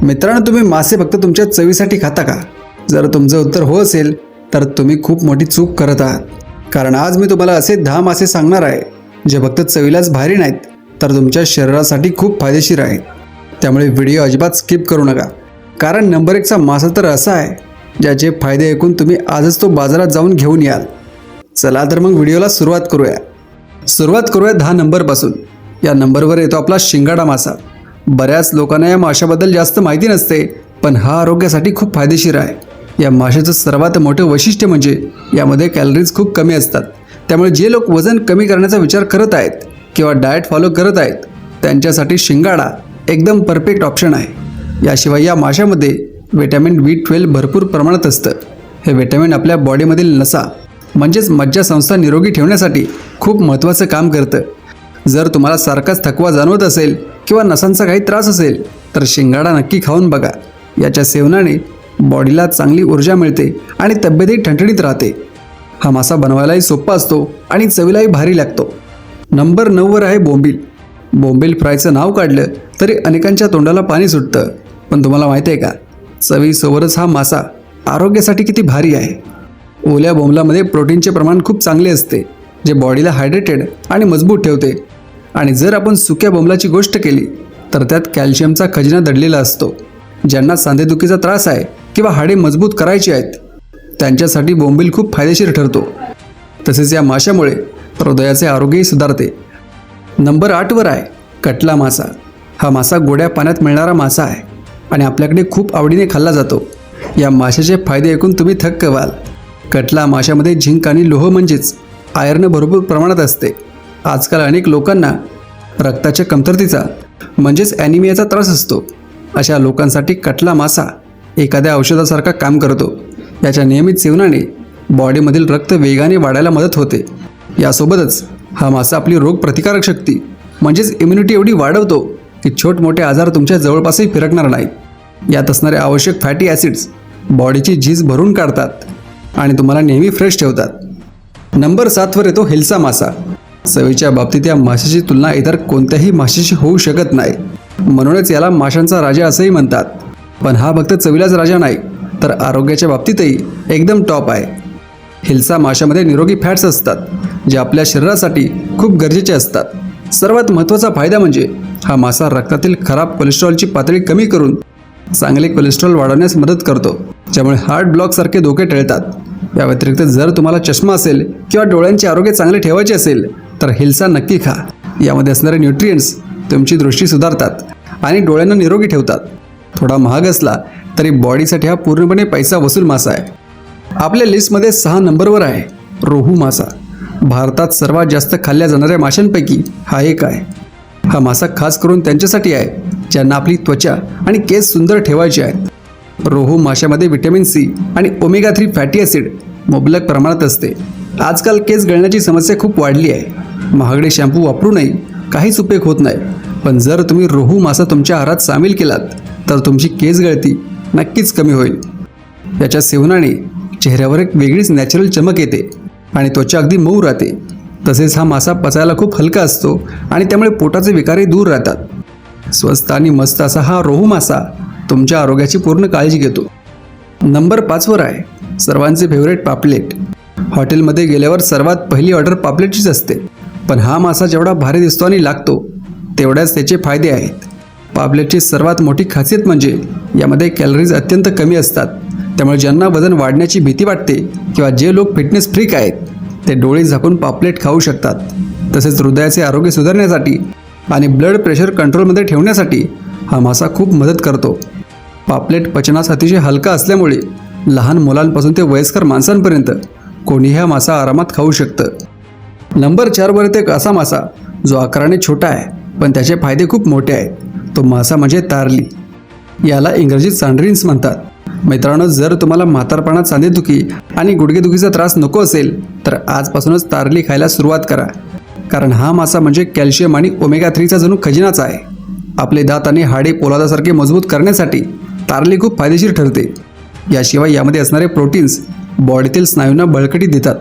मित्रांनो, तुम्ही मासे फक्त तुमच्या चवीसाठी खाता का? जर तुमचं उत्तर हो असेल तर तुम्ही खूप मोठी चूक करत आहात. कारण आज मी तुम्हाला असे 10 मासे सांगणार आहे जे फक्त चवीलाच भारी नाहीत तर तुमच्या शरीरासाठी खूप फायदेशीर आहेत. त्यामुळे व्हिडिओ अजिबात स्किप करू नका. कारण नंबर 1चा मासा तर असा आहे ज्याचे फायदे ऐकून तुम्ही आजच तो बाजारात जाऊन घेऊन याल. चला तर मग व्हिडिओला सुरुवात करूया 10 नंबरपासून. या नंबरवर येतो आपला शिंगाडा मासा. बऱ्याच लोकांना या माशाबद्दल जास्त माहिती नसते, पण हा आरोग्यासाठी खूप फायदेशीर आहे. या माशाचं सर्वात मोठं वैशिष्ट्य म्हणजे यामध्ये कॅलरीज खूप कमी असतात. त्यामुळे जे लोक वजन कमी करण्याचा विचार करत आहेत किंवा डाएट फॉलो करत आहेत त्यांच्यासाठी शिंगाडा एकदम परफेक्ट ऑप्शन आहे. याशिवाय या माशामध्ये व्हिटॅमिन B12 भरपूर प्रमाणात असतं. हे व्हिटॅमिन आपल्या बॉडीमधील नसा म्हणजेच मज्जासंस्था निरोगी ठेवण्यासाठी खूप महत्त्वाचं काम करतं. जर तुम्हाला सारखाच थकवा जाणवत असेल किंवा नसांचा काही त्रास असेल तर शिंगाडा नक्की खाऊन बघा. याच्या सेवनाने बॉडीला चांगली ऊर्जा मिळते आणि तब्येतही ठणठणीत राहते. हा मासा बनवायलाही सोपा असतो आणि चवीलाही भारी लागतो. नंबर 9वर आहे बोंबील. बोंबील फ्रायचं नाव काढलं तरी अनेकांच्या तोंडाला पाणी सुटतं. पण तुम्हाला माहिती आहे का, चवीसोबतच हा मासा आरोग्यासाठी किती भारी आहे. ओल्या बोंबलामध्ये प्रोटीनचे प्रमाण खूप चांगले असते जे बॉडीला हायड्रेटेड आणि मजबूत ठेवते. आणि जर आपण सुक्या बोंबलाची गोष्ट केली तर त्यात कॅल्शियमचा खजिना दडलेला असतो. ज्यांना सांधेदुखीचा त्रास आहे किंवा हाडे मजबूत करायची आहेत त्यांच्यासाठी बोंबील खूप फायदेशीर ठरतो. तसेच या माशामुळे हृदयाचे आरोग्यही सुधारते. नंबर 8वर आहे कटला मासा. हा मासा गोड्या पाण्यात मिळणारा मासा आहे आणि आपल्याकडे खूप आवडीने खाल्ला जातो. या माशाचे फायदे ऐकून तुम्ही थक्क व्हाल. कटला माशामध्ये झिंक आणि लोह म्हणजेच आयर्न भरपूर प्रमाणात असते. आजकाल अनेक लोकांना रक्ताच्या कमतरतेचा म्हणजेच ॲनिमियाचा त्रास असतो. अशा लोकांसाठी कटला मासा एखाद्या औषधासारखा काम करतो. याच्या नियमित सेवनाने बॉडीमधील रक्त वेगाने वाढायला मदत होते. यासोबतच हा मासा आपली रोगप्रतिकारक शक्ती म्हणजेच इम्युनिटी एवढी वाढवतो की छोटमोठे आजार तुमच्या जवळपासही फिरकणार नाहीत. यात असणारे आवश्यक फॅटी ॲसिड्स बॉडीची झीज भरून काढतात आणि तुम्हाला नेहमी फ्रेश ठेवतात. नंबर 7वर येतो हिल्सा मासा. चवीच्या बाबतीत या माशाची तुलना इतर कोणत्याही माशाशी होऊ शकत नाही. म्हणूनच याला माशांचा राजा असंही म्हणतात. पण हा फक्त चवीलाच राजा नाही तर आरोग्याच्या बाबतीतही एकदम टॉप आहे. हिल्सा माशामध्ये निरोगी फॅट्स असतात जे आपल्या शरीरासाठी खूप गरजेचे असतात. सर्वात महत्त्वाचा फायदा म्हणजे हा मासा रक्तातील खराब कोलेस्ट्रॉलची पातळी कमी करून चांगले कोलेस्ट्रॉल वाढवण्यास मदत करतो, ज्यामुळे हार्ट ब्लॉकसारखे धोके टळतात. या व्यतिरिक्त जर तुम्हाला चष्मा असेल किंवा डोळ्यांचे आरोग्य चांगले ठेवायचे असेल तर हिल्सा नक्की खा. यामध्ये असणारे न्यूट्रियंट्स तुमची दृष्टी सुधारतात आणि डोळ्यांना निरोगी ठेवतात. थोडा महाग असला तरी बॉडीसाठी हा पूर्णपणे पैसा वसूल मासा आहे. आपल्या लिस्टमध्ये 6 नंबरवर आहे रोहू मासा. भारतात सर्वात जास्त खाल्ल्या जाणाऱ्या माशांपैकी हा एक आहे. हा मासा खास करून त्यांच्यासाठी आहे ज्यांना आपली त्वचा आणि केस सुंदर ठेवायचे आहेत. रोहू माशामध्ये व्हिटॅमिन C आणि ओमेगा 3 फॅटी ॲसिड मुबलक प्रमाणात असते. आजकाल केस गळण्याची समस्या खूप वाढली आहे. महागडे शॅम्पू वापरूनही काहीच उपयोग होत नाही. पण जर तुम्ही रोहू मासा तुमच्या आहारात सामील केलात तर तुमची केस गळती नक्कीच कमी होईल. याच्या सेवनाने चेहऱ्यावर एक वेगळीच नॅचरल चमक येते आणि त्वचा अगदी मऊ राहते. तसेच हा मासा पचायला खूप हलका असतो आणि त्यामुळे पोटाचे विकारही दूर राहतात. स्वस्त आणि मस्त असा हा रोहू मासा तुमच्या आरोग्याची पूर्ण काळजी घेतो. नंबर 5वर आहे सर्वांचे फेवरेट पापलेट. हॉटेलमध्ये गेल्यावर सर्वात पहिली ऑर्डर पापलेटचीच असते. पण हा मासा जेवढा भारी दिसतो आणि लागतो तेवढ्याच त्याचे फायदे आहेत. पापलेटची सर्वात मोठी खासियत म्हणजे यामध्ये कॅलरीज अत्यंत कमी असतात. त्यामुळे ज्यांना वजन वाढण्याची भीती वाटते किंवा जे लोक फिटनेस फ्रीक आहेत ते डोळे झाकून पापलेट खाऊ शकतात. तसेच हृदयाचे आरोग्य सुधारण्यासाठी आणि ब्लड प्रेशर कंट्रोलमध्ये ठेवण्यासाठी हा मासा खूप मदत करतो. पापलेट पचनास अतिशय हलका असल्यामुळे लहान मुलांपासून ते वयस्कर माणसांपर्यंत कोणीही हा मासा आरामात खाऊ शकतं. नंबर 4वर येतो एक असा मासा जो आकाराने छोटा आहे पण त्याचे फायदे खूप मोठे आहेत. तो मासा म्हणजे तारली. याला इंग्रजीत सँड्रीन्स म्हणतात. मित्रांनो, जर तुम्हाला म्हातारपणात सांधेदुखी आणि गुडघेदुखीचा त्रास नको असेल तर आजपासूनच तारली खायला सुरुवात करा. कारण हा मासा म्हणजे कॅल्शियम आणि ओमेगा 3चा जणू खजिनाच आहे. आपले दात आणि हाडे पोलादासारखे मजबूत करण्यासाठी तारली खूप फायदेशीर ठरते. याशिवाय यामध्ये असणारे प्रोटीन्स बॉडीतील स्नायूंना बळकटी देतात.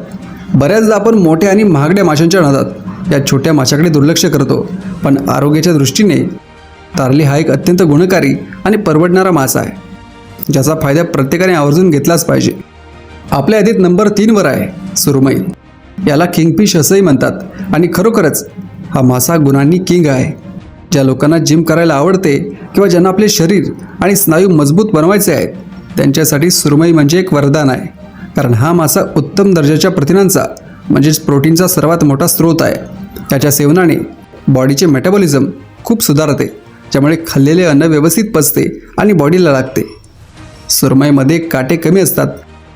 बऱ्याचदा आपण मोठ्या आणि महागड्या माशांच्या नादात या छोट्या माशाकडे दुर्लक्ष करतो. पण आरोग्याच्या दृष्टीने तारली हा एक अत्यंत गुणकारी आणि परवडणारा मासा आहे, ज्याचा फायदा प्रत्येकाने आवर्जून घेतलाच पाहिजे. आपल्या यादीत नंबर 3 वर आहे सुरमई. याला किंगफिश असंही म्हणतात आणि खरोखरच हा मासा गुणांनी किंग आहे. ज्या लोकांना जिम करायला आवडते किंवा ज्यांना आपले शरीर आणि स्नायू मजबूत बनवायचे आहेत, त्यांच्यासाठी सुरमई म्हणजे एक वरदान आहे. कारण हा मासा उत्तम दर्जाच्या प्रथिनांचा म्हणजेच प्रोटीनचा सर्वात मोठा स्रोत आहे. त्याच्या सेवनाने बॉडीचे मेटाबॉलिझम खूप सुधारते, ज्यामुळे खाल्लेले अन्न व्यवस्थित पचते आणि बॉडीला लागते. सुरमईमध्ये काटे कमी असतात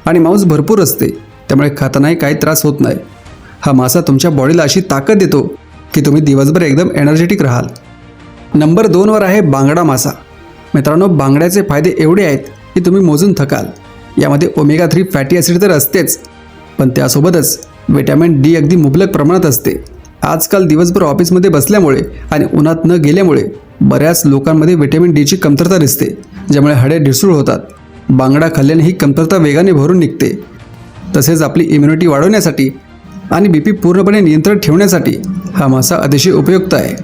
आणि मांस भरपूर असते, त्यामुळे खातानाही काही त्रास होत नाही. हा मासा तुमच्या बॉडीला अशी ताकद देतो की तुम्ही दिवसभर एकदम एनर्जेटिक राहाल. नंबर 2 वर आहे बांगडा मासा. मित्रांनो, बांगड्याचे फायदे एवढे आहेत की तुम्ही मोजून थकाल. यामध्ये ओमेगा 3 फॅटी ॲसिड तर असतेच, पण त्यासोबतच व्हिटॅमिन डी अगदी मुबलक प्रमाणात असते. आजकाल दिवसभर ऑफिसमध्ये बसल्यामुळे आणि उन्हात न गेल्यामुळे बऱ्याच लोकांमध्ये व्हिटॅमिन डीची कमतरता दिसते, ज्यामुळे हाडे ढिसूळ होतात. बांगडा खाल्ल्याने ही कमतरता वेगाने भरून निघते. तसेच आपली इम्युनिटी वाढवण्यासाठी आणि बीपी पूर्णपणे नियंत्रण ठेवण्यासाठी हा मासा अतिशय उपयुक्त आहे.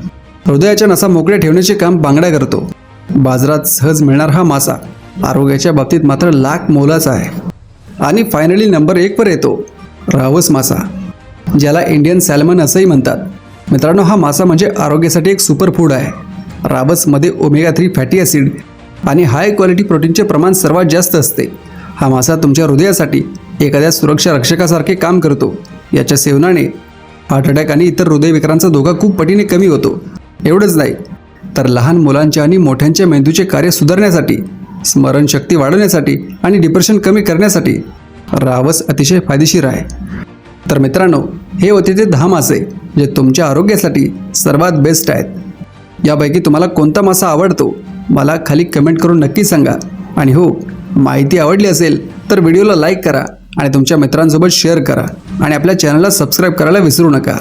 हृदयाच्या नसा मोकळ्या ठेवण्याचे काम बांगडा करतो. बाजारात सहज मिळणार हा मासा आरोग्याच्या बाबतीत मात्र लाख मोलाचा आहे. आणि फायनली नंबर 1 वर येतो रावस मासा, ज्याला इंडियन सॅल्मन असंही म्हणतात. मित्रांनो, हा मासा म्हणजे आरोग्यासाठी एक सुपर फूड आहे. रावसमध्ये ओमेगा 3 फॅटी ॲसिड आणि हाय क्वालिटी प्रोटीनचे प्रमाण सर्वात जास्त असते. हा मासा तुमच्या हृदयासाठी एखाद्या सुरक्षा रक्षकासारखे काम करतो. याच्या सेवनाने हार्ट अटॅक आणि इतर हृदयविकारांचा धोका खूप पटीने कमी होतो. एवढंच नाही तर लहान मुलांच्या आणि मोठ्यांच्या मेंदूचे कार्य सुधारण्यासाठी, स्मरणशक्ती वाढवण्यासाठी आणि डिप्रेशन कमी करण्यासाठी रावस अतिशय फायदेशीर आहे. तर मित्रांनो, हे होते ते 10 मासे जे तुमच्या आरोग्यासाठी सर्वात बेस्ट आहेत. यापैकी तुम्हाला कोणता मासा आवडतो मला खाली कमेंट करून नक्की सांगा. आणि हो, माहिती आवडली असेल तर व्हिडिओला लाईक करा आणि तुमच्या मित्रांसोबत शेअर करा आणि आपल्या चॅनलला सबस्क्राईब करायला विसरू नका.